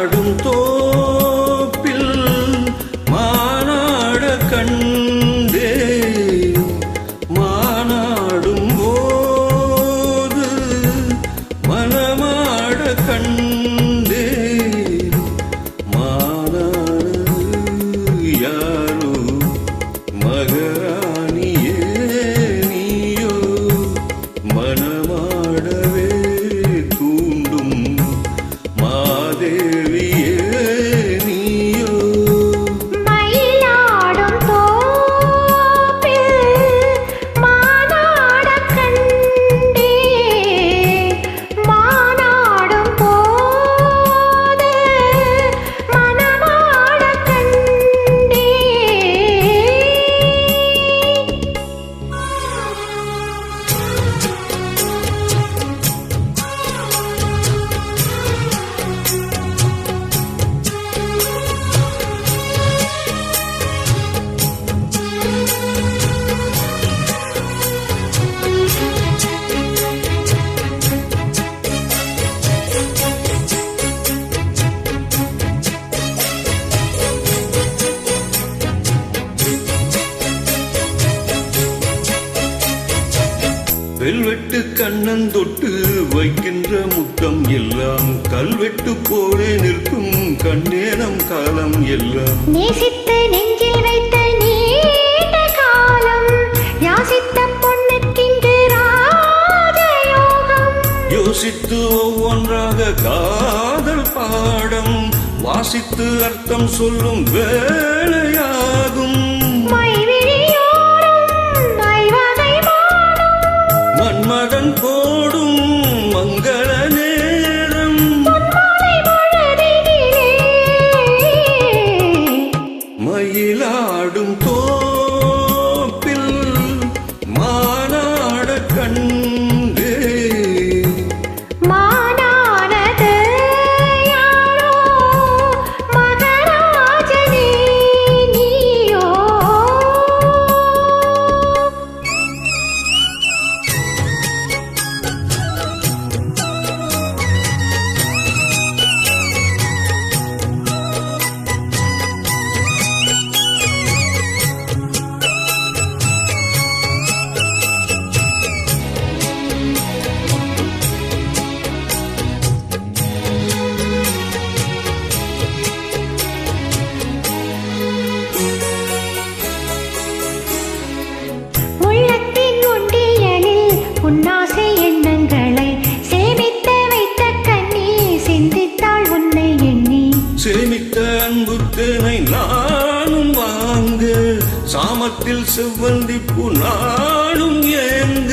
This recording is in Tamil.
மயிலாடும் தோப்பில் மானாட கண்டே மானாடும் போது மனமாட கண்டே மானாடு யாரோ மகராணியே நீயோ மனமாடவே தூண்டும் மாதேவியே நீயோ மயிலாடும் தோப்பில் மானாட கண்டே மானாடும் போது மனமாட கண்டே வெல்வெட்டு கண்ணன் தொட்டு வைக்கின்ற முத்தம் எல்லாம் கல்வெட்டு போலே நிற்கும் கண்ணேனம் காலம் எல்லாம் நேசித்து நெஞ்சில் வைத்த நீண்ட காலம் யாசித்த பொண்ணுக்கின்று ராஜயோகம் யோசித்து ஒவ்வொன்றாக காதல் பாடம் வாசித்து அர்த்தம் சொல்லும் வேளையாகும் மன்மதன் போடும் மங்கள நேரம் மயிலாடும் தோப்பில் மானாட கண்டே மானானது யாரோ மகராஜனே நீயோ உள்ளத்தின் உண்டியலில் உன்னாசை எண்ணங்களை சேமித்து வைத்த கண்ணி சிந்தித்தாள் உன்னை எண்ணி சேமித்த அன்புத்தனை நானும் வாங்க சாமத்தில் செவ்வந்தி பூ நானும் ஏங்க